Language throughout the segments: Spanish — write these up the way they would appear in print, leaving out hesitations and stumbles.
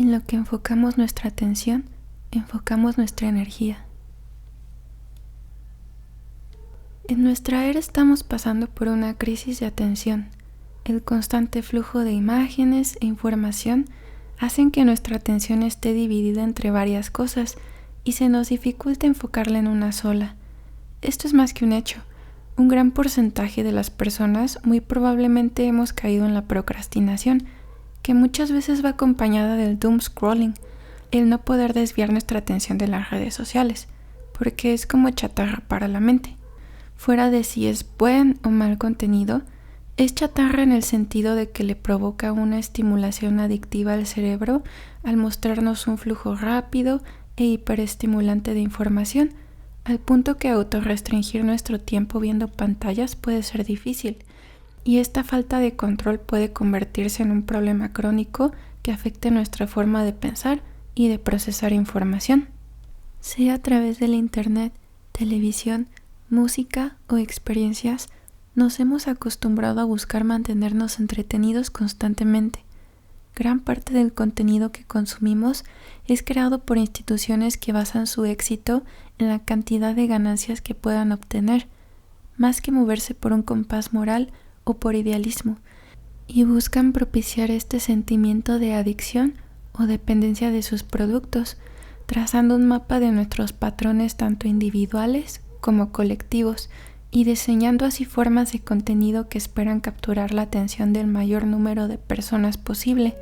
En lo que enfocamos nuestra atención, enfocamos nuestra energía. En nuestra era estamos pasando por una crisis de atención. El constante flujo de imágenes e información hacen que nuestra atención esté dividida entre varias cosas y se nos dificulta enfocarla en una sola. Esto es más que un hecho. Un gran porcentaje de las personas muy probablemente hemos caído en la procrastinación, que muchas veces va acompañada del doom scrolling, el no poder desviar nuestra atención de las redes sociales, porque es como chatarra para la mente. Fuera de si es buen o mal contenido, es chatarra en el sentido de que le provoca una estimulación adictiva al cerebro al mostrarnos un flujo rápido e hiperestimulante de información, al punto que autorrestringir nuestro tiempo viendo pantallas puede ser difícil, y esta falta de control puede convertirse en un problema crónico que afecte nuestra forma de pensar y de procesar información, sea a través de la internet, televisión, música o experiencias. Nos hemos acostumbrado a buscar mantenernos entretenidos constantemente. Gran parte del contenido que consumimos es creado por instituciones que basan su éxito en la cantidad de ganancias que puedan obtener, más que moverse por un compás moral o por idealismo, y buscan propiciar este sentimiento de adicción o dependencia de sus productos, trazando un mapa de nuestros patrones tanto individuales como colectivos, y diseñando así formas de contenido que esperan capturar la atención del mayor número de personas posible,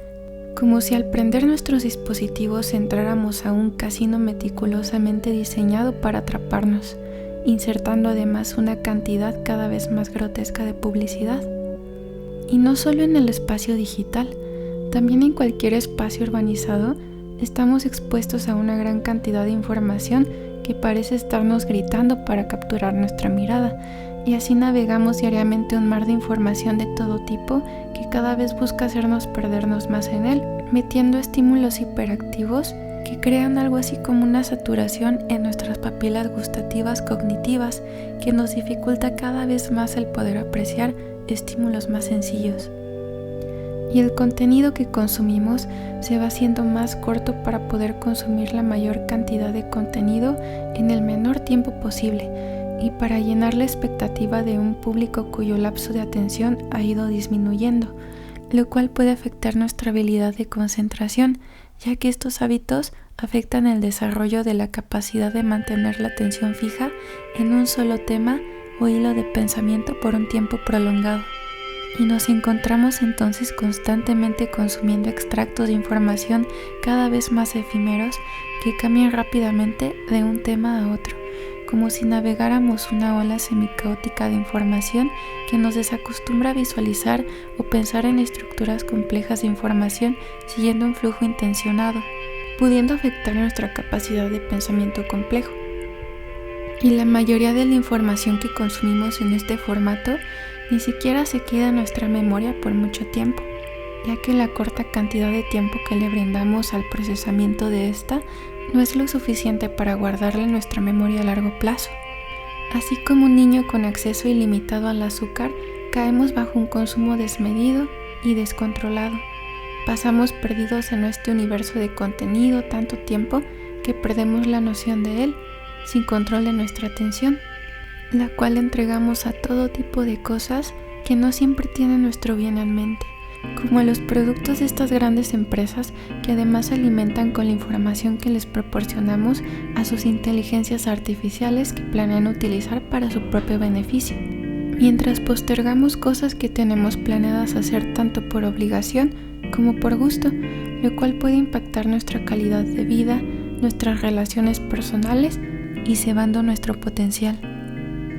como si al prender nuestros dispositivos entráramos a un casino meticulosamente diseñado para atraparnos, insertando además una cantidad cada vez más grotesca de publicidad. Y no solo en el espacio digital, también en cualquier espacio urbanizado estamos expuestos a una gran cantidad de información que parece estarnos gritando para capturar nuestra mirada, y así navegamos diariamente un mar de información de todo tipo que cada vez busca hacernos perdernos más en él, metiendo estímulos hiperactivos que crean algo así como una saturación en nuestras papilas gustativas cognitivas que nos dificulta cada vez más el poder apreciar estímulos más sencillos. Y el contenido que consumimos se va haciendo más corto para poder consumir la mayor cantidad de contenido en el menor tiempo posible y para llenar la expectativa de un público cuyo lapso de atención ha ido disminuyendo, lo cual puede afectar nuestra habilidad de concentración, ya que estos hábitos afectan el desarrollo de la capacidad de mantener la atención fija en un solo tema o hilo de pensamiento por un tiempo prolongado. Y nos encontramos entonces constantemente consumiendo extractos de información cada vez más efímeros que cambian rápidamente de un tema a otro, como si navegáramos una ola semicaótica de información que nos desacostumbra a visualizar o pensar en estructuras complejas de información siguiendo un flujo intencionado, pudiendo afectar nuestra capacidad de pensamiento complejo. Y la mayoría de la información que consumimos en este formato ni siquiera se queda en nuestra memoria por mucho tiempo, ya que la corta cantidad de tiempo que le brindamos al procesamiento de esta no es lo suficiente para guardarla en nuestra memoria a largo plazo. Así como un niño con acceso ilimitado al azúcar, caemos bajo un consumo desmedido y descontrolado. Pasamos perdidos en este universo de contenido tanto tiempo que perdemos la noción de él, sin control de nuestra atención, la cual entregamos a todo tipo de cosas que no siempre tienen nuestro bien en mente, como a los productos de estas grandes empresas que además se alimentan con la información que les proporcionamos a sus inteligencias artificiales que planean utilizar para su propio beneficio, mientras postergamos cosas que tenemos planeadas hacer tanto por obligación como por gusto, lo cual puede impactar nuestra calidad de vida, nuestras relaciones personales y cebando nuestro potencial.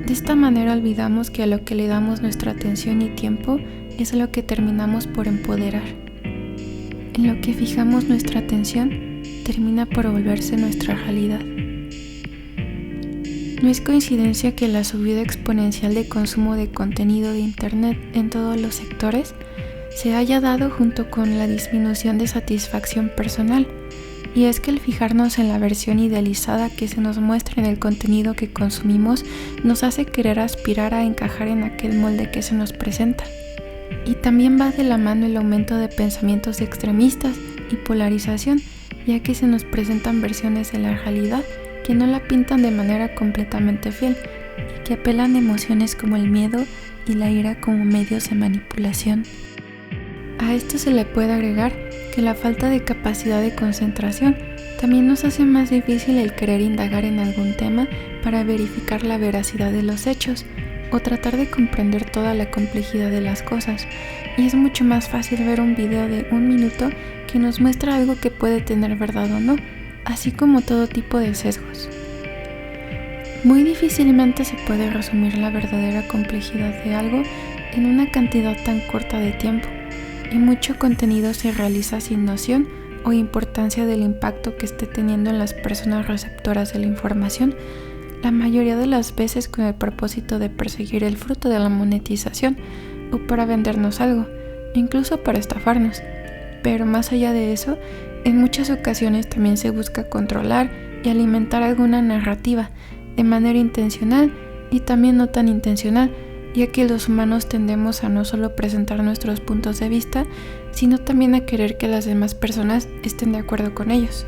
De esta manera olvidamos que a lo que le damos nuestra atención y tiempo es lo que terminamos por empoderar. En lo que fijamos nuestra atención termina por volverse nuestra realidad. No es coincidencia que la subida exponencial de consumo de contenido de Internet en todos los sectores se haya dado junto con la disminución de satisfacción personal. Y es que el fijarnos en la versión idealizada que se nos muestra en el contenido que consumimos nos hace querer aspirar a encajar en aquel molde que se nos presenta. Y también va de la mano el aumento de pensamientos extremistas y polarización, ya que se nos presentan versiones de la realidad que no la pintan de manera completamente fiel y que apelan a emociones como el miedo y la ira como medios de manipulación. A esto se le puede agregar que la falta de capacidad de concentración también nos hace más difícil el querer indagar en algún tema para verificar la veracidad de los hechos o tratar de comprender toda la complejidad de las cosas, y es mucho más fácil ver un video de 1 minuto que nos muestra algo que puede tener verdad o no, así como todo tipo de sesgos. Muy difícilmente se puede resumir la verdadera complejidad de algo en una cantidad tan corta de tiempo, y mucho contenido se realiza sin noción o importancia del impacto que esté teniendo en las personas receptoras de la información, la mayoría de las veces con el propósito de perseguir el fruto de la monetización o para vendernos algo, incluso para estafarnos. Pero más allá de eso, en muchas ocasiones también se busca controlar y alimentar alguna narrativa de manera intencional y también no tan intencional, ya que los humanos tendemos a no solo presentar nuestros puntos de vista, sino también a querer que las demás personas estén de acuerdo con ellos.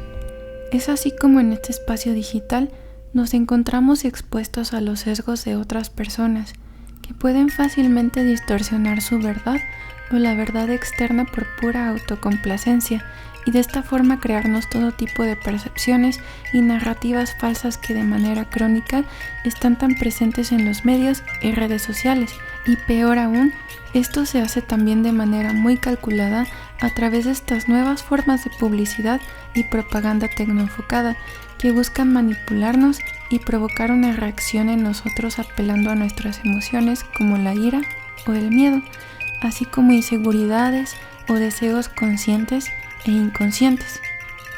Es así como en este espacio digital nos encontramos expuestos a los sesgos de otras personas, que pueden fácilmente distorsionar su verdad o la verdad externa por pura autocomplacencia, y de esta forma crearnos todo tipo de percepciones y narrativas falsas que de manera crónica están tan presentes en los medios y redes sociales. Y peor aún, esto se hace también de manera muy calculada a través de estas nuevas formas de publicidad y propaganda tecnoenfocada que buscan manipularnos y provocar una reacción en nosotros apelando a nuestras emociones como la ira o el miedo, así como inseguridades o deseos conscientes e inconscientes.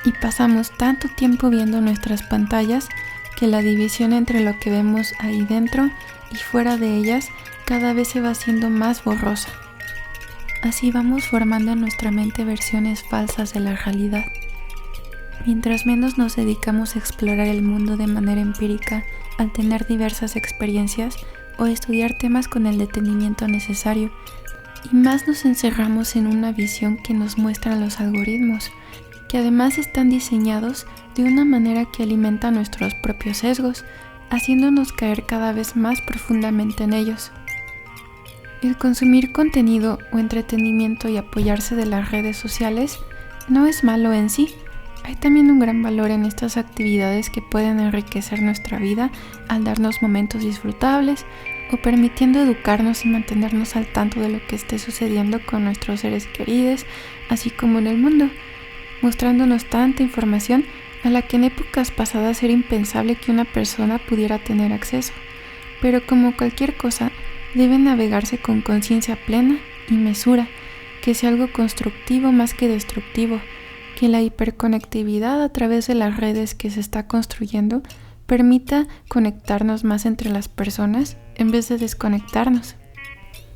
Y pasamos tanto tiempo viendo nuestras pantallas que la división entre lo que vemos ahí dentro y fuera de ellas cada vez se va haciendo más borrosa. Así vamos formando en nuestra mente versiones falsas de la realidad. Mientras menos nos dedicamos a explorar el mundo de manera empírica al tener diversas experiencias o estudiar temas con el detenimiento necesario, y más nos encerramos en una visión que nos muestran los algoritmos, que además están diseñados de una manera que alimenta nuestros propios sesgos, haciéndonos caer cada vez más profundamente en ellos. El consumir contenido o entretenimiento y apoyarse de las redes sociales no es malo en sí. Hay también un gran valor en estas actividades que pueden enriquecer nuestra vida al darnos momentos disfrutables o permitiendo educarnos y mantenernos al tanto de lo que esté sucediendo con nuestros seres queridos, así como en el mundo, mostrándonos tanta información a la que en épocas pasadas era impensable que una persona pudiera tener acceso. Pero como cualquier cosa, debe navegarse con conciencia plena y mesura, que sea algo constructivo más que destructivo, que la hiperconectividad a través de las redes que se está construyendo permita conectarnos más entre las personas en vez de desconectarnos.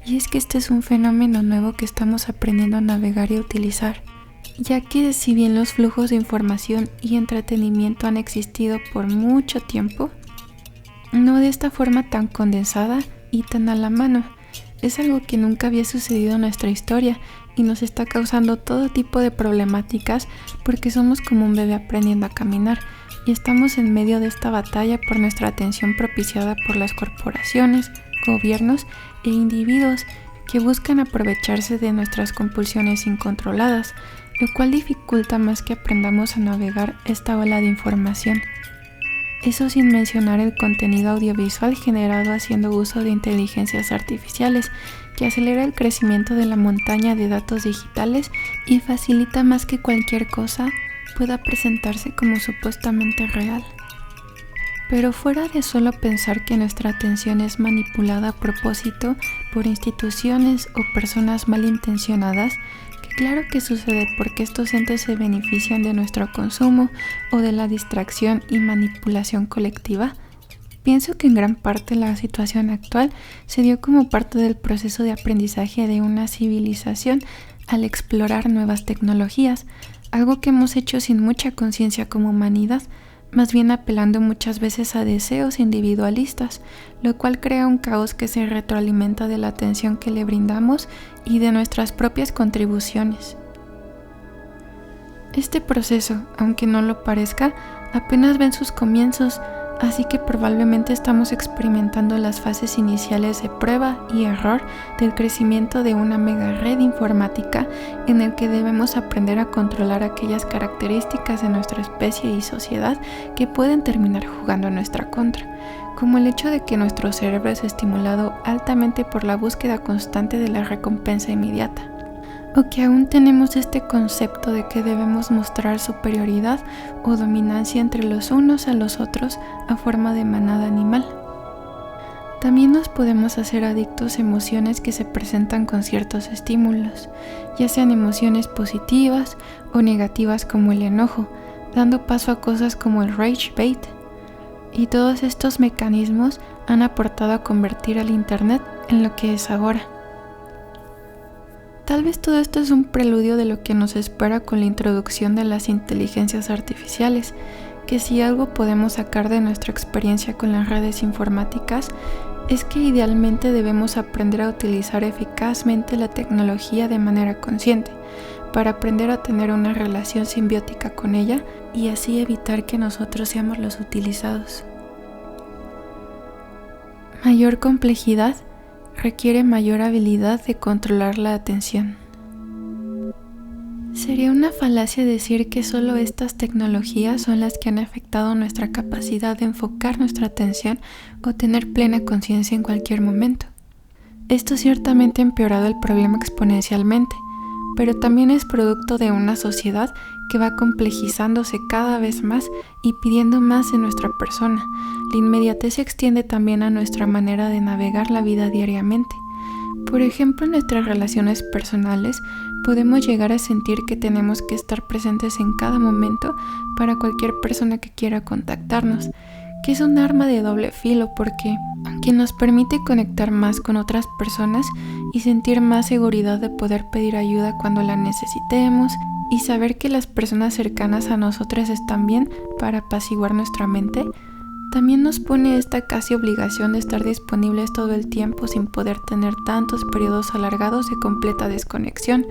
Y es que este es un fenómeno nuevo que estamos aprendiendo a navegar y a utilizar, ya que si bien los flujos de información y entretenimiento han existido por mucho tiempo, no de esta forma tan condensada y tan a la mano. Es algo que nunca había sucedido en nuestra historia y nos está causando todo tipo de problemáticas porque somos como un bebé aprendiendo a caminar y estamos en medio de esta batalla por nuestra atención propiciada por las corporaciones, gobiernos e individuos que buscan aprovecharse de nuestras compulsiones incontroladas, lo cual dificulta más que aprendamos a navegar esta ola de información. Eso sin mencionar el contenido audiovisual generado haciendo uso de inteligencias artificiales, que acelera el crecimiento de la montaña de datos digitales y facilita más que cualquier cosa pueda presentarse como supuestamente real. Pero fuera de solo pensar que nuestra atención es manipulada a propósito por instituciones o personas malintencionadas, que claro que sucede porque estos entes se benefician de nuestro consumo o de la distracción y manipulación colectiva, pienso que en gran parte la situación actual se dio como parte del proceso de aprendizaje de una civilización al explorar nuevas tecnologías, algo que hemos hecho sin mucha conciencia como humanidad, más bien apelando muchas veces a deseos individualistas, lo cual crea un caos que se retroalimenta de la atención que le brindamos y de nuestras propias contribuciones. Este proceso, aunque no lo parezca, apenas va en sus comienzos, así que probablemente estamos experimentando las fases iniciales de prueba y error del crecimiento de una mega red informática en el que debemos aprender a controlar aquellas características de nuestra especie y sociedad que pueden terminar jugando en nuestra contra, como el hecho de que nuestro cerebro es estimulado altamente por la búsqueda constante de la recompensa inmediata, o que aún tenemos este concepto de que debemos mostrar superioridad o dominancia entre los unos a los otros a forma de manada animal. También nos podemos hacer adictos a emociones que se presentan con ciertos estímulos, ya sean emociones positivas o negativas como el enojo, dando paso a cosas como el rage bait. Y todos estos mecanismos han aportado a convertir al Internet en lo que es ahora. Tal vez todo esto es un preludio de lo que nos espera con la introducción de las inteligencias artificiales, que si algo podemos sacar de nuestra experiencia con las redes informáticas es que idealmente debemos aprender a utilizar eficazmente la tecnología de manera consciente, para aprender a tener una relación simbiótica con ella y así evitar que nosotros seamos los utilizados. Mayor complejidad requiere mayor habilidad de controlar la atención. Sería una falacia decir que solo estas tecnologías son las que han afectado nuestra capacidad de enfocar nuestra atención o tener plena conciencia en cualquier momento. Esto ciertamente ha empeorado el problema exponencialmente, pero también es producto de una sociedad que va complejizándose cada vez más y pidiendo más de nuestra persona. La inmediatez se extiende también a nuestra manera de navegar la vida diariamente. Por ejemplo, en nuestras relaciones personales podemos llegar a sentir que tenemos que estar presentes en cada momento para cualquier persona que quiera contactarnos, que es un arma de doble filo porque, aunque nos permite conectar más con otras personas y sentir más seguridad de poder pedir ayuda cuando la necesitemos y saber que las personas cercanas a nosotros están bien para apaciguar nuestra mente, también nos pone esta casi obligación de estar disponibles todo el tiempo sin poder tener tantos periodos alargados de completa desconexión,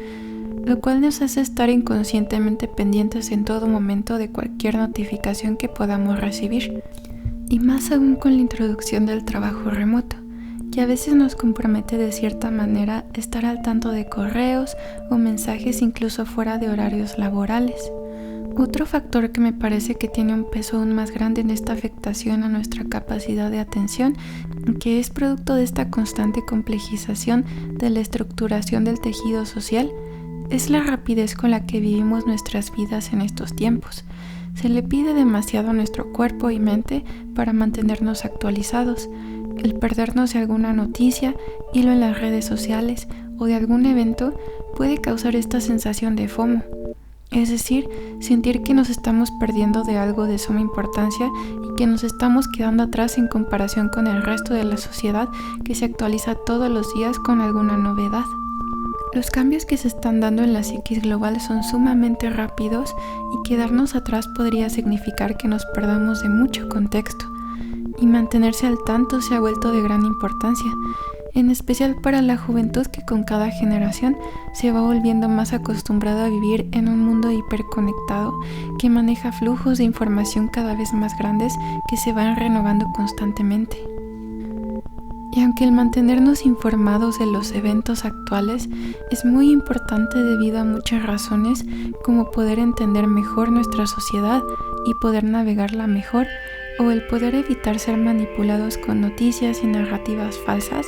lo cual nos hace estar inconscientemente pendientes en todo momento de cualquier notificación que podamos recibir. Y más aún con la introducción del trabajo remoto, que a veces nos compromete de cierta manera estar al tanto de correos o mensajes incluso fuera de horarios laborales. Otro factor que me parece que tiene un peso aún más grande en esta afectación a nuestra capacidad de atención, que es producto de esta constante complejización de la estructuración del tejido social, es la rapidez con la que vivimos nuestras vidas en estos tiempos. Se le pide demasiado a nuestro cuerpo y mente para mantenernos actualizados. El perdernos de alguna noticia, hilo en las redes sociales o de algún evento puede causar esta sensación de FOMO, es decir, sentir que nos estamos perdiendo de algo de suma importancia y que nos estamos quedando atrás en comparación con el resto de la sociedad que se actualiza todos los días con alguna novedad. Los cambios que se están dando en la psiquis global son sumamente rápidos y quedarnos atrás podría significar que nos perdamos de mucho contexto, y mantenerse al tanto se ha vuelto de gran importancia, en especial para la juventud que con cada generación se va volviendo más acostumbrada a vivir en un mundo hiperconectado que maneja flujos de información cada vez más grandes que se van renovando constantemente. Y aunque el mantenernos informados de los eventos actuales es muy importante debido a muchas razones, como poder entender mejor nuestra sociedad y poder navegarla mejor, o el poder evitar ser manipulados con noticias y narrativas falsas,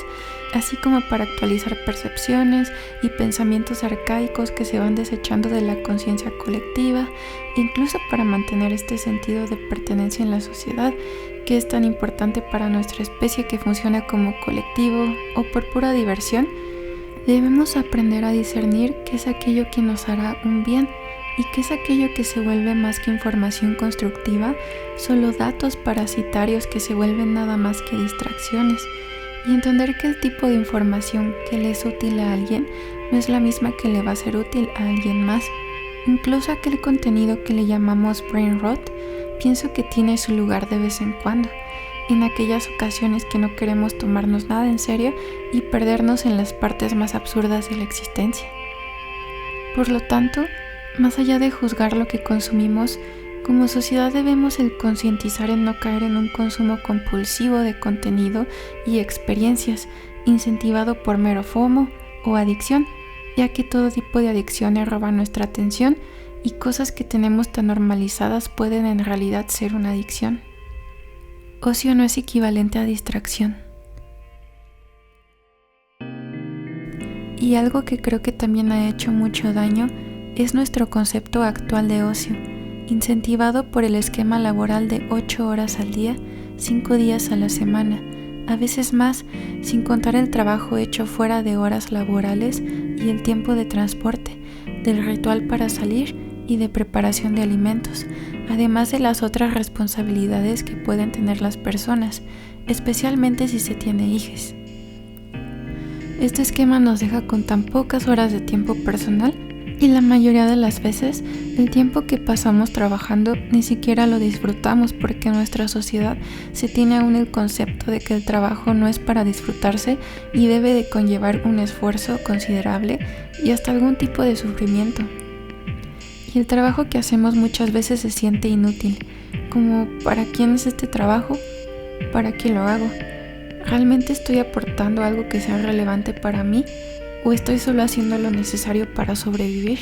así como para actualizar percepciones y pensamientos arcaicos que se van desechando de la conciencia colectiva, incluso para mantener este sentido de pertenencia en la sociedad, que es tan importante para nuestra especie que funciona como colectivo o por pura diversión, debemos aprender a discernir qué es aquello que nos hará un bien y qué es aquello que se vuelve más que información constructiva, solo datos parasitarios que se vuelven nada más que distracciones, y entender que el tipo de información que le es útil a alguien no es la misma que le va a ser útil a alguien más, Incluso aquel contenido que le llamamos brain rot, pienso que tiene su lugar de vez en cuando, en aquellas ocasiones que no queremos tomarnos nada en serio y perdernos en las partes más absurdas de la existencia. Por lo tanto, más allá de juzgar lo que consumimos, como sociedad debemos el concientizar en no caer en un consumo compulsivo de contenido y experiencias, incentivado por mero FOMO o adicción, ya que todo tipo de adicciones roban nuestra atención y cosas que tenemos tan normalizadas pueden en realidad ser una adicción. Ocio no es equivalente a distracción. Y algo que creo que también ha hecho mucho daño es nuestro concepto actual de ocio, incentivado por el esquema laboral de 8 horas al día, 5 días a la semana, a veces más, sin contar el trabajo hecho fuera de horas laborales y el tiempo de transporte, del ritual para salir y de preparación de alimentos, además de las otras responsabilidades que pueden tener las personas, especialmente si se tiene hijos. Este esquema nos deja con tan pocas horas de tiempo personal y la mayoría de las veces el tiempo que pasamos trabajando ni siquiera lo disfrutamos porque en nuestra sociedad se tiene aún el concepto de que el trabajo no es para disfrutarse y debe de conllevar un esfuerzo considerable y hasta algún tipo de sufrimiento. Y el trabajo que hacemos muchas veces se siente inútil, como ¿para quién es este trabajo? ¿Para qué lo hago? ¿Realmente estoy aportando algo que sea relevante para mí? ¿O estoy solo haciendo lo necesario para sobrevivir?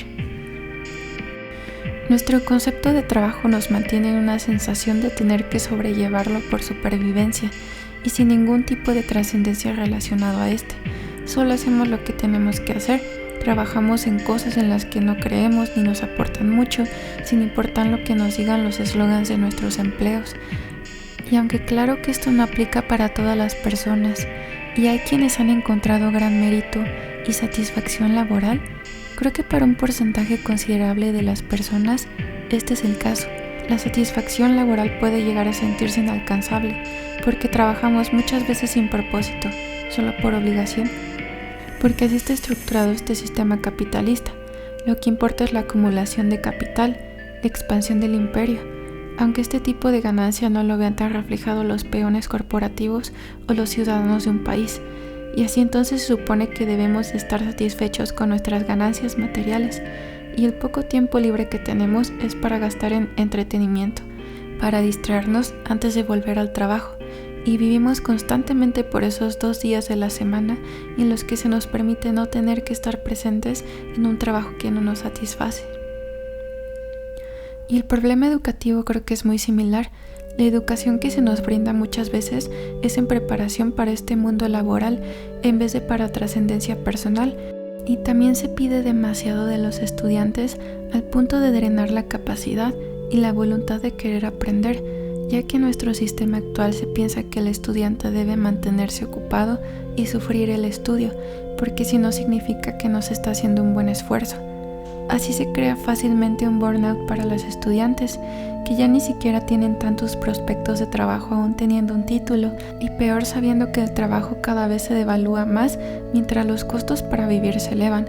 Nuestro concepto de trabajo nos mantiene en una sensación de tener que sobrellevarlo por supervivencia y sin ningún tipo de trascendencia relacionado a este. Solo hacemos lo que tenemos que hacer, trabajamos en cosas en las que no creemos ni nos aportan mucho, sin importar lo que nos digan los eslogans de nuestros empleos. Y aunque claro que esto no aplica para todas las personas, y hay quienes han encontrado gran mérito y satisfacción laboral, creo que para un porcentaje considerable de las personas este es el caso. La satisfacción laboral puede llegar a sentirse inalcanzable porque trabajamos muchas veces sin propósito, solo por obligación, porque así está estructurado este sistema capitalista. Lo que importa es la acumulación de capital, la expansión del imperio, aunque este tipo de ganancia no lo vean tan reflejado los peones corporativos o los ciudadanos de un país, y así entonces se supone que debemos estar satisfechos con nuestras ganancias materiales, y el poco tiempo libre que tenemos es para gastar en entretenimiento, para distraernos antes de volver al trabajo, y vivimos constantemente por esos 2 días de la semana en los que se nos permite no tener que estar presentes en un trabajo que no nos satisface. Y el problema educativo creo que es muy similar. La educación que se nos brinda muchas veces es en preparación para este mundo laboral en vez de para trascendencia personal, y también se pide demasiado de los estudiantes al punto de drenar la capacidad y la voluntad de querer aprender, ya que en nuestro sistema actual se piensa que el estudiante debe mantenerse ocupado y sufrir el estudio, porque si no significa que no se está haciendo un buen esfuerzo. Así se crea fácilmente un burnout para los estudiantes, que ya ni siquiera tienen tantos prospectos de trabajo aún teniendo un título, y peor sabiendo que el trabajo cada vez se devalúa más mientras los costos para vivir se elevan,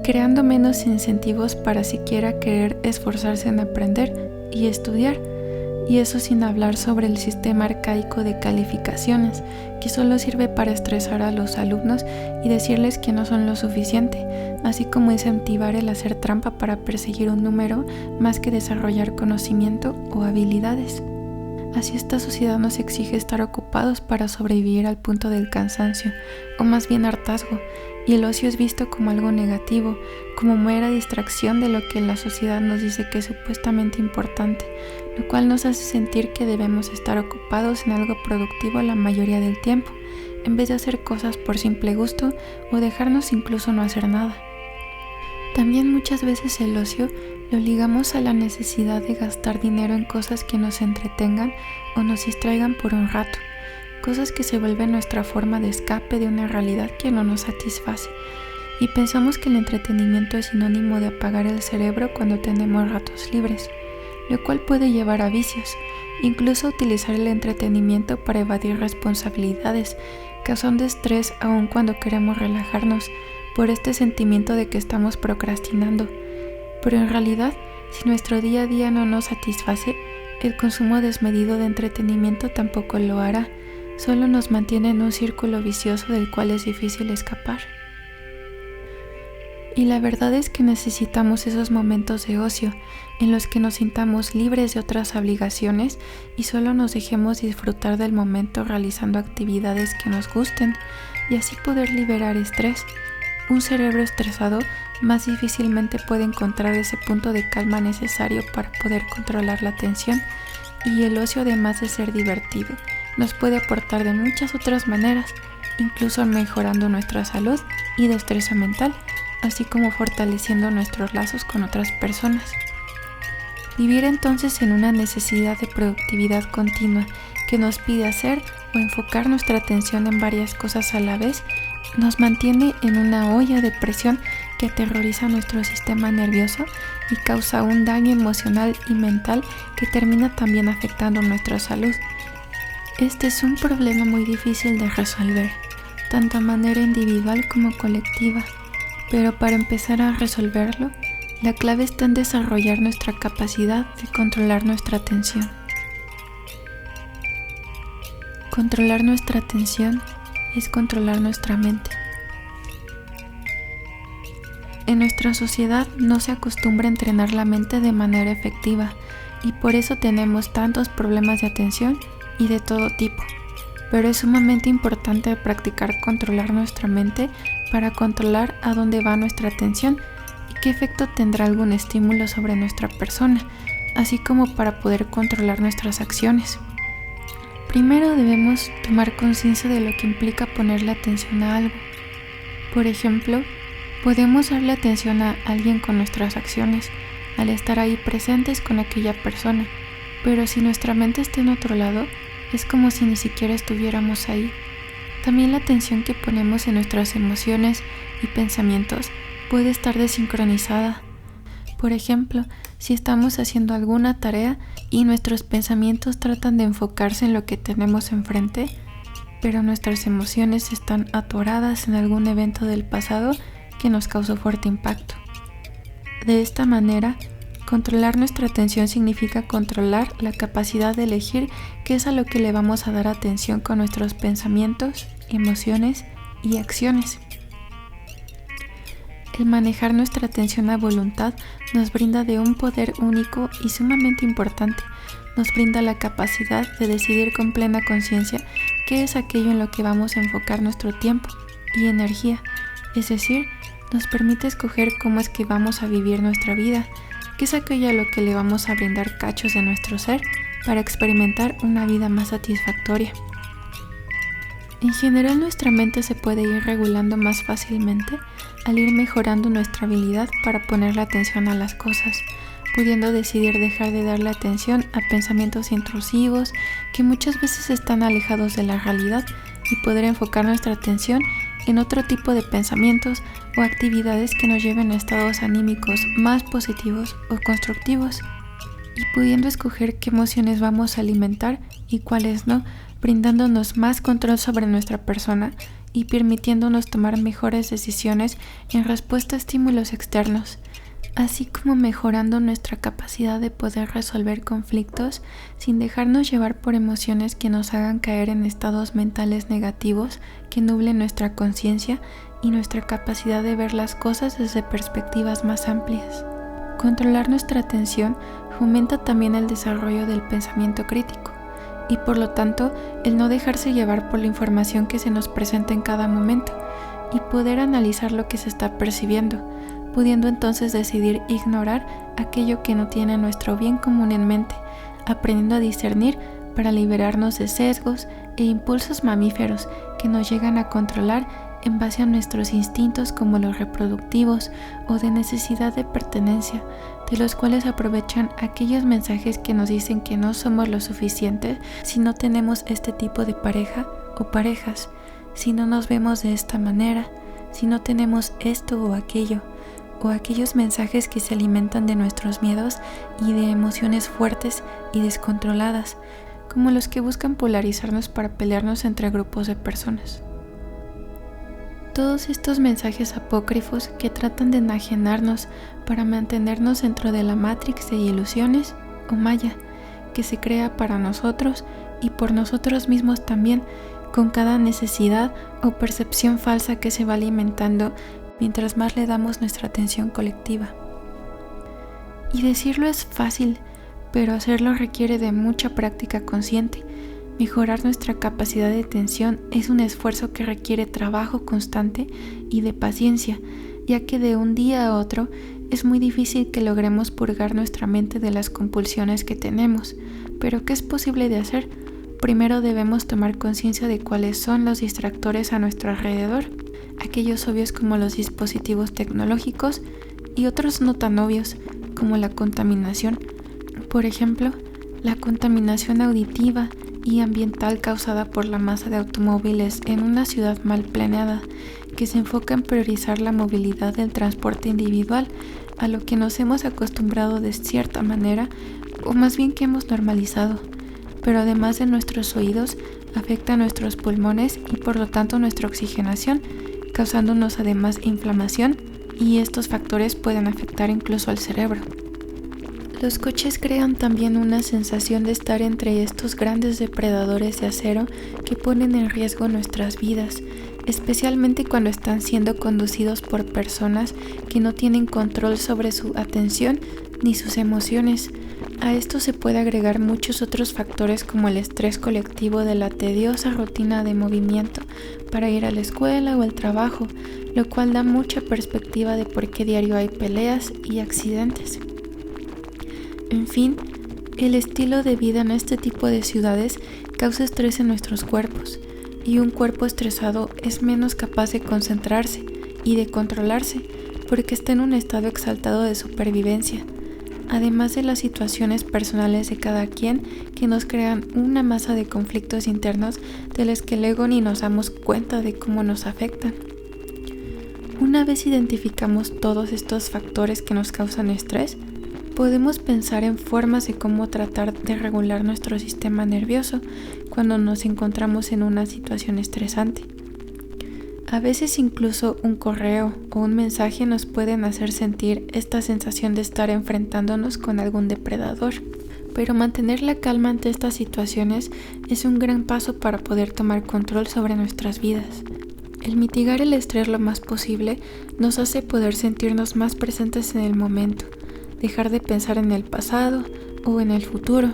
creando menos incentivos para siquiera querer esforzarse en aprender y estudiar. Y eso sin hablar sobre el sistema arcaico de calificaciones, que solo sirve para estresar a los alumnos y decirles que no son lo suficiente, así como incentivar el hacer trampa para perseguir un número más que desarrollar conocimiento o habilidades. Así esta sociedad nos exige estar ocupados para sobrevivir al punto del cansancio, o más bien hartazgo, y el ocio es visto como algo negativo, como mera distracción de lo que la sociedad nos dice que es supuestamente importante, lo cual nos hace sentir que debemos estar ocupados en algo productivo la mayoría del tiempo, en vez de hacer cosas por simple gusto o dejarnos incluso no hacer nada. También muchas veces el ocio lo ligamos a la necesidad de gastar dinero en cosas que nos entretengan o nos distraigan por un rato, cosas que se vuelven nuestra forma de escape de una realidad que no nos satisface, y pensamos que el entretenimiento es sinónimo de apagar el cerebro cuando tenemos ratos libres, lo cual puede llevar a vicios, incluso utilizar el entretenimiento para evadir responsabilidades, causando estrés aun cuando queremos relajarnos por este sentimiento de que estamos procrastinando. Pero en realidad, si nuestro día a día no nos satisface, el consumo desmedido de entretenimiento tampoco lo hará, solo nos mantiene en un círculo vicioso del cual es difícil escapar. Y la verdad es que necesitamos esos momentos de ocio en los que nos sintamos libres de otras obligaciones y solo nos dejemos disfrutar del momento realizando actividades que nos gusten y así poder liberar estrés. Un cerebro estresado más difícilmente puede encontrar ese punto de calma necesario para poder controlar la tensión, y el ocio, además de ser divertido, nos puede aportar de muchas otras maneras, incluso mejorando nuestra salud y destreza mental, así como fortaleciendo nuestros lazos con otras personas. Vivir entonces en una necesidad de productividad continua que nos pide hacer o enfocar nuestra atención en varias cosas a la vez nos mantiene en una olla de presión que aterroriza nuestro sistema nervioso y causa un daño emocional y mental que termina también afectando nuestra salud. Este es un problema muy difícil de resolver, tanto a manera individual como colectiva, pero para empezar a resolverlo, la clave está en desarrollar nuestra capacidad de controlar nuestra atención. Controlar nuestra atención es controlar nuestra mente. En nuestra sociedad no se acostumbra a entrenar la mente de manera efectiva y por eso tenemos tantos problemas de atención y de todo tipo. Pero es sumamente importante practicar controlar nuestra mente para controlar a dónde va nuestra atención y qué efecto tendrá algún estímulo sobre nuestra persona, así como para poder controlar nuestras acciones. Primero debemos tomar conciencia de lo que implica ponerle atención a algo. Por ejemplo, podemos darle atención a alguien con nuestras acciones, al estar ahí presentes con aquella persona, pero si nuestra mente está en otro lado, es como si ni siquiera estuviéramos ahí. También la atención que ponemos en nuestras emociones y pensamientos puede estar desincronizada. Por ejemplo, si estamos haciendo alguna tarea y nuestros pensamientos tratan de enfocarse en lo que tenemos enfrente, pero nuestras emociones están atoradas en algún evento del pasado que nos causó fuerte impacto. De esta manera, controlar nuestra atención significa controlar la capacidad de elegir qué es a lo que le vamos a dar atención con nuestros pensamientos, emociones y acciones. El manejar nuestra atención a voluntad nos brinda de un poder único y sumamente importante. Nos brinda la capacidad de decidir con plena conciencia qué es aquello en lo que vamos a enfocar nuestro tiempo y energía. Es decir, nos permite escoger cómo es que vamos a vivir nuestra vida, qué es aquello a lo que le vamos a brindar cachos de nuestro ser para experimentar una vida más satisfactoria. En general, nuestra mente se puede ir regulando más fácilmente al ir mejorando nuestra habilidad para ponerle atención a las cosas, pudiendo decidir dejar de darle atención a pensamientos intrusivos que muchas veces están alejados de la realidad y poder enfocar nuestra atención en otro tipo de pensamientos o actividades que nos lleven a estados anímicos más positivos o constructivos, y pudiendo escoger qué emociones vamos a alimentar y cuáles no, brindándonos más control sobre nuestra persona y permitiéndonos tomar mejores decisiones en respuesta a estímulos externos, así como mejorando nuestra capacidad de poder resolver conflictos sin dejarnos llevar por emociones que nos hagan caer en estados mentales negativos que nublen nuestra conciencia y nuestra capacidad de ver las cosas desde perspectivas más amplias. Controlar nuestra atención fomenta también el desarrollo del pensamiento crítico y por lo tanto el no dejarse llevar por la información que se nos presenta en cada momento y poder analizar lo que se está percibiendo, pudiendo entonces decidir ignorar aquello que no tiene nuestro bien común en mente, aprendiendo a discernir para liberarnos de sesgos e impulsos mamíferos que nos llegan a controlar en base a nuestros instintos como los reproductivos o de necesidad de pertenencia, de los cuales aprovechan aquellos mensajes que nos dicen que no somos lo suficientes si no tenemos este tipo de pareja o parejas, si no nos vemos de esta manera, si no tenemos esto o aquello, o aquellos mensajes que se alimentan de nuestros miedos y de emociones fuertes y descontroladas, como los que buscan polarizarnos para pelearnos entre grupos de personas. Todos estos mensajes apócrifos que tratan de enajenarnos para mantenernos dentro de la Matrix de ilusiones o Maya, que se crea para nosotros y por nosotros mismos también, con cada necesidad o percepción falsa que se va alimentando mientras más le damos nuestra atención colectiva. Y decirlo es fácil, pero hacerlo requiere de mucha práctica consciente. Mejorar nuestra capacidad de atención es un esfuerzo que requiere trabajo constante y de paciencia, ya que de un día a otro es muy difícil que logremos purgar nuestra mente de las compulsiones que tenemos. Pero ¿qué es posible de hacer? Primero debemos tomar conciencia de cuáles son los distractores a nuestro alrededor, aquellos obvios como los dispositivos tecnológicos y otros no tan obvios como la contaminación. Por ejemplo, la contaminación auditiva y ambiental causada por la masa de automóviles en una ciudad mal planeada, que se enfoca en priorizar la movilidad del transporte individual, a lo que nos hemos acostumbrado de cierta manera, o más bien que hemos normalizado. Pero además de nuestros oídos, afecta a nuestros pulmones y por lo tanto nuestra oxigenación, causándonos además inflamación, y estos factores pueden afectar incluso al cerebro. Los coches crean también una sensación de estar entre estos grandes depredadores de acero que ponen en riesgo nuestras vidas, especialmente cuando están siendo conducidos por personas que no tienen control sobre su atención ni sus emociones. A esto se puede agregar muchos otros factores como el estrés colectivo de la tediosa rutina de movimiento para ir a la escuela o al trabajo, lo cual da mucha perspectiva de por qué diario hay peleas y accidentes. En fin, el estilo de vida en este tipo de ciudades causa estrés en nuestros cuerpos, y un cuerpo estresado es menos capaz de concentrarse y de controlarse porque está en un estado exaltado de supervivencia, además de las situaciones personales de cada quien que nos crean una masa de conflictos internos de los que luego ni nos damos cuenta de cómo nos afectan. Una vez identificamos todos estos factores que nos causan estrés, podemos pensar en formas de cómo tratar de regular nuestro sistema nervioso cuando nos encontramos en una situación estresante. A veces incluso un correo o un mensaje nos pueden hacer sentir esta sensación de estar enfrentándonos con algún depredador. Pero mantener la calma ante estas situaciones es un gran paso para poder tomar control sobre nuestras vidas. El mitigar el estrés lo más posible nos hace poder sentirnos más presentes en el momento, dejar de pensar en el pasado o en el futuro.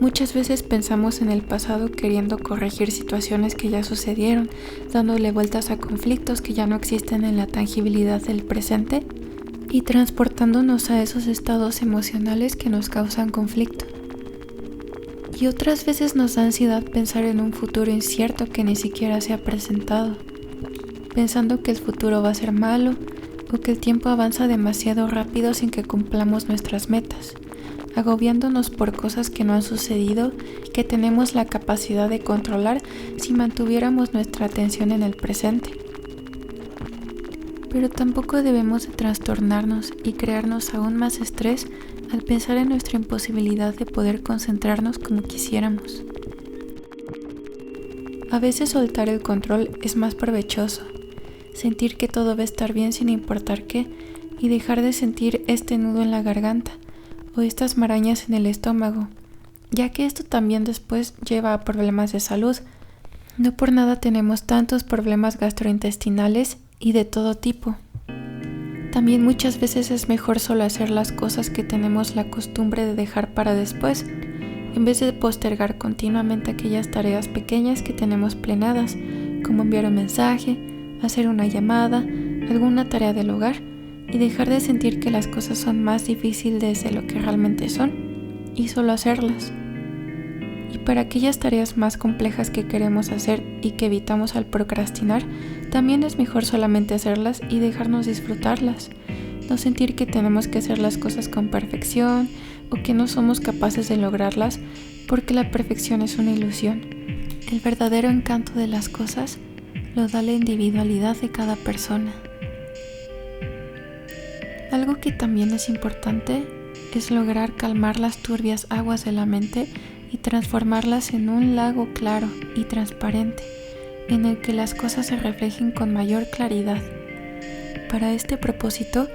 Muchas veces pensamos en el pasado queriendo corregir situaciones que ya sucedieron, dándole vueltas a conflictos que ya no existen en la tangibilidad del presente y transportándonos a esos estados emocionales que nos causan conflicto. Y otras veces nos da ansiedad pensar en un futuro incierto que ni siquiera se ha presentado, pensando que el futuro va a ser malo o que el tiempo avanza demasiado rápido sin que cumplamos nuestras metas, agobiándonos por cosas que no han sucedido, que tenemos la capacidad de controlar si mantuviéramos nuestra atención en el presente. Pero tampoco debemos de trastornarnos y crearnos aún más estrés al pensar en nuestra imposibilidad de poder concentrarnos como quisiéramos. A veces soltar el control es más provechoso, sentir que todo va a estar bien sin importar qué, y dejar de sentir este nudo en la garganta o estas marañas en el estómago, ya que esto también después lleva a problemas de salud. No por nada tenemos tantos problemas gastrointestinales y de todo tipo. También muchas veces es mejor solo hacer las cosas que tenemos la costumbre de dejar para después, en vez de postergar continuamente aquellas tareas pequeñas que tenemos planeadas, como enviar un mensaje, hacer una llamada, alguna tarea del hogar, y dejar de sentir que las cosas son más difíciles de lo que realmente son, y solo hacerlas. Y para aquellas tareas más complejas que queremos hacer y que evitamos al procrastinar, también es mejor solamente hacerlas y dejarnos disfrutarlas, no sentir que tenemos que hacer las cosas con perfección o que no somos capaces de lograrlas, porque la perfección es una ilusión. El verdadero encanto de las cosas lo da la individualidad de cada persona. Algo que también es importante es lograr calmar las turbias aguas de la mente y transformarlas en un lago claro y transparente, en el que las cosas se reflejen con mayor claridad. Para este propósito,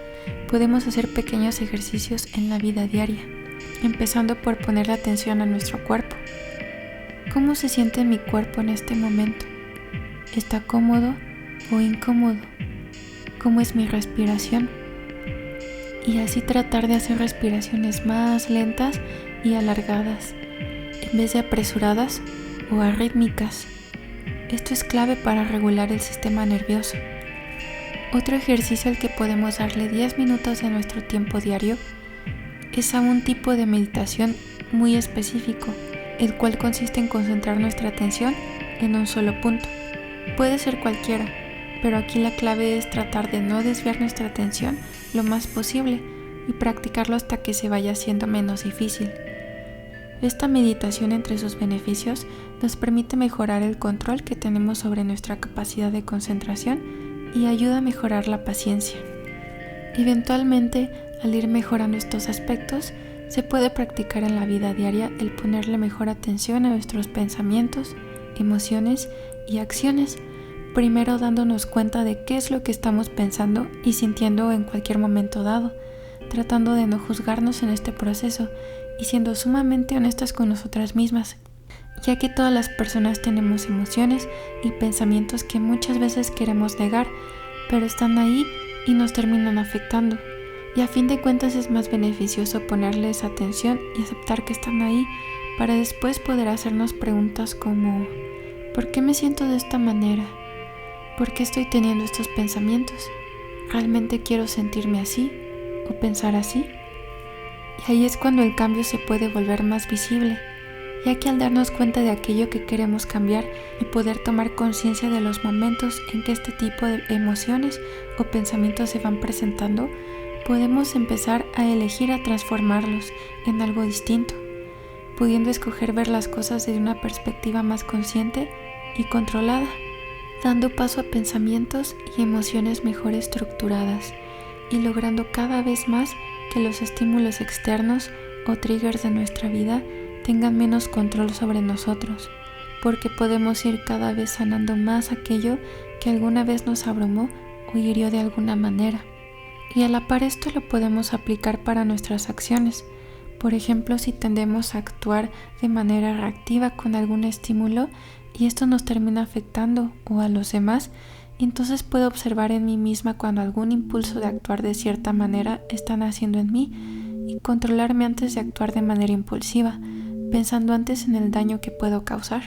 podemos hacer pequeños ejercicios en la vida diaria, empezando por poner la atención a nuestro cuerpo. ¿Cómo se siente mi cuerpo en este momento? ¿Está cómodo o incómodo? ¿Cómo es mi respiración? Y así tratar de hacer respiraciones más lentas y alargadas, en vez de apresuradas o arrítmicas. Esto es clave para regular el sistema nervioso. Otro ejercicio al que podemos darle 10 minutos de nuestro tiempo diario es a un tipo de meditación muy específico, el cual consiste en concentrar nuestra atención en un solo punto. Puede ser cualquiera, pero aquí la clave es tratar de no desviar nuestra atención lo más posible y practicarlo hasta que se vaya haciendo menos difícil. Esta meditación, entre sus beneficios, nos permite mejorar el control que tenemos sobre nuestra capacidad de concentración y ayuda a mejorar la paciencia. Eventualmente, al ir mejorando estos aspectos, se puede practicar en la vida diaria el ponerle mejor atención a nuestros pensamientos, emociones y acciones, primero dándonos cuenta de qué es lo que estamos pensando y sintiendo en cualquier momento dado, tratando de no juzgarnos en este proceso y siendo sumamente honestas con nosotras mismas, ya que todas las personas tenemos emociones y pensamientos que muchas veces queremos negar, pero están ahí y nos terminan afectando. Y a fin de cuentas es más beneficioso ponerles atención y aceptar que están ahí para después poder hacernos preguntas como ¿por qué me siento de esta manera? ¿Por qué estoy teniendo estos pensamientos? ¿Realmente quiero sentirme así o pensar así? Y ahí es cuando el cambio se puede volver más visible, ya que al darnos cuenta de aquello que queremos cambiar y poder tomar conciencia de los momentos en que este tipo de emociones o pensamientos se van presentando, podemos empezar a elegir a transformarlos en algo distinto, pudiendo escoger ver las cosas desde una perspectiva más consciente y controlada, dando paso a pensamientos y emociones mejor estructuradas y logrando cada vez más que los estímulos externos o triggers de nuestra vida tengan menos control sobre nosotros, porque podemos ir cada vez sanando más aquello que alguna vez nos abrumó o hirió de alguna manera. Y a la par esto lo podemos aplicar para nuestras acciones. Por ejemplo, si tendemos a actuar de manera reactiva con algún estímulo y esto nos termina afectando o a los demás, entonces puedo observar en mí misma cuando algún impulso de actuar de cierta manera está naciendo en mí y controlarme antes de actuar de manera impulsiva, pensando antes en el daño que puedo causar.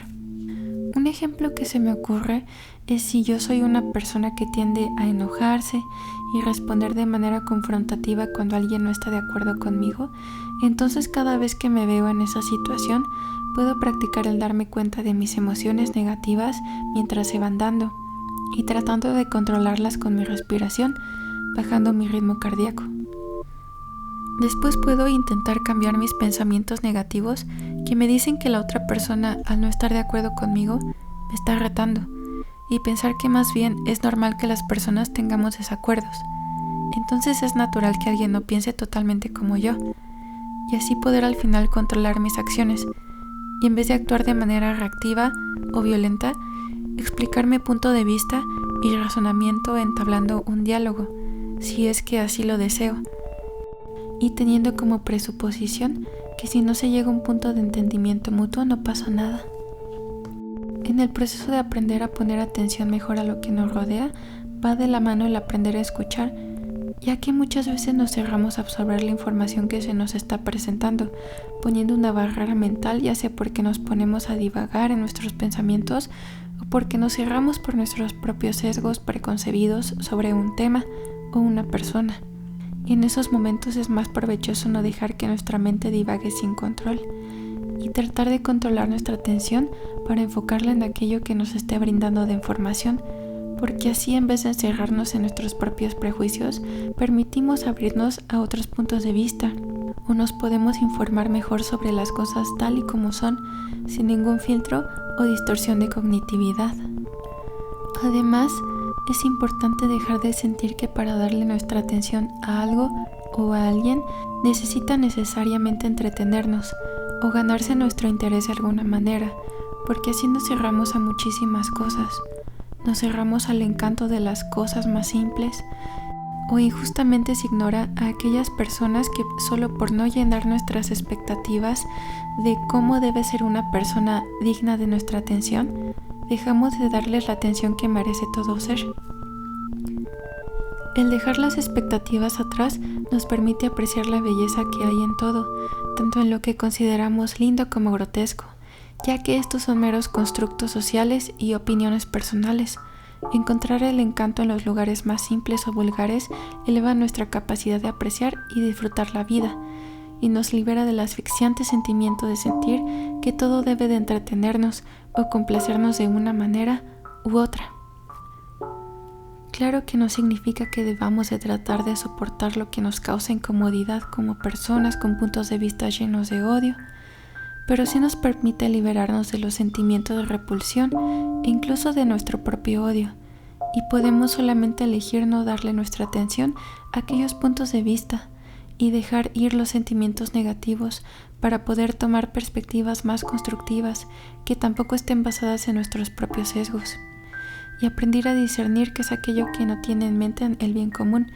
Un ejemplo que se me ocurre es si yo soy una persona que tiende a enojarse y responder de manera confrontativa cuando alguien no está de acuerdo conmigo, entonces cada vez que me veo en esa situación puedo practicar el darme cuenta de mis emociones negativas mientras se van dando y tratando de controlarlas con mi respiración, bajando mi ritmo cardíaco. Después puedo intentar cambiar mis pensamientos negativos que me dicen que la otra persona, al no estar de acuerdo conmigo, me está retando, y pensar que más bien es normal que las personas tengamos desacuerdos. Entonces es natural que alguien no piense totalmente como yo, y así poder al final controlar mis acciones, y en vez de actuar de manera reactiva o violenta, explicar mi punto de vista y razonamiento entablando un diálogo, si es que así lo deseo, y teniendo como presuposición que si no se llega a un punto de entendimiento mutuo no pasa nada. En el proceso de aprender a poner atención mejor a lo que nos rodea, va de la mano el aprender a escuchar, ya que muchas veces nos cerramos a absorber la información que se nos está presentando, poniendo una barrera mental, ya sea porque nos ponemos a divagar en nuestros pensamientos o porque nos cerramos por nuestros propios sesgos preconcebidos sobre un tema o una persona. Y en esos momentos es más provechoso no dejar que nuestra mente divague sin control y tratar de controlar nuestra atención para enfocarla en aquello que nos esté brindando de información, porque así en vez de encerrarnos en nuestros propios prejuicios, permitimos abrirnos a otros puntos de vista o nos podemos informar mejor sobre las cosas tal y como son, sin ningún filtro o distorsión de cognitividad. Además, es importante dejar de sentir que para darle nuestra atención a algo o a alguien necesita necesariamente entretenernos o ganarse nuestro interés de alguna manera, porque así nos cerramos a muchísimas cosas. nos cerramos al encanto de las cosas más simples, o injustamente se ignora a aquellas personas que solo por no llenar nuestras expectativas de cómo debe ser una persona digna de nuestra atención, dejamos de darles la atención que merece todo ser. El dejar las expectativas atrás nos permite apreciar la belleza que hay en todo, tanto en lo que consideramos lindo como grotesco, ya que estos son meros constructos sociales y opiniones personales. Encontrar el encanto en los lugares más simples o vulgares eleva nuestra capacidad de apreciar y disfrutar la vida, y nos libera del asfixiante sentimiento de sentir que todo debe de entretenernos o complacernos de una manera u otra. Claro que no significa que debamos de tratar de soportar lo que nos causa incomodidad como personas con puntos de vista llenos de odio, pero sí nos permite liberarnos de los sentimientos de repulsión e incluso de nuestro propio odio, y podemos solamente elegir no darle nuestra atención a aquellos puntos de vista y dejar ir los sentimientos negativos para poder tomar perspectivas más constructivas que tampoco estén basadas en nuestros propios sesgos, y aprender a discernir qué es aquello que no tiene en mente el bien común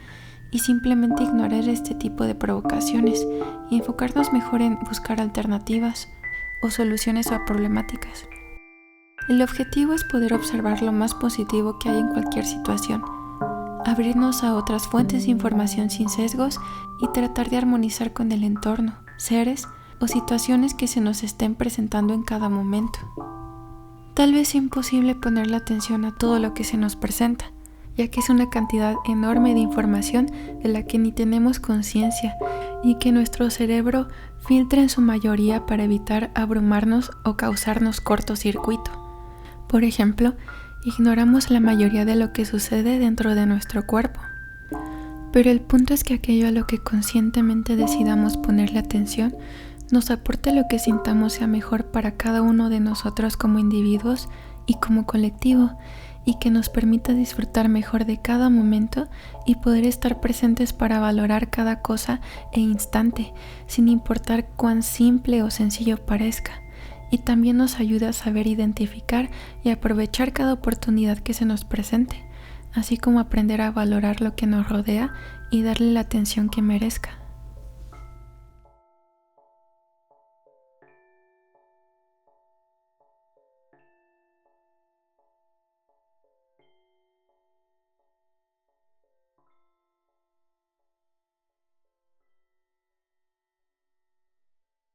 y simplemente ignorar este tipo de provocaciones y enfocarnos mejor en buscar alternativas o soluciones a problemáticas. El objetivo es poder observar lo más positivo que hay en cualquier situación, abrirnos a otras fuentes de información sin sesgos y tratar de armonizar con el entorno, seres o situaciones que se nos estén presentando en cada momento. Tal vez sea imposible ponerle atención a todo lo que se nos presenta, ya que es una cantidad enorme de información de la que ni tenemos conciencia y que nuestro cerebro filtra en su mayoría para evitar abrumarnos o causarnos cortocircuito. Por ejemplo, ignoramos la mayoría de lo que sucede dentro de nuestro cuerpo. Pero el punto es que aquello a lo que conscientemente decidamos ponerle atención nos aporte lo que sintamos sea mejor para cada uno de nosotros como individuos y como colectivo, y que nos permita disfrutar mejor de cada momento y poder estar presentes para valorar cada cosa e instante, sin importar cuán simple o sencillo parezca. Y también nos ayuda a saber identificar y aprovechar cada oportunidad que se nos presente, así como aprender a valorar lo que nos rodea y darle la atención que merezca.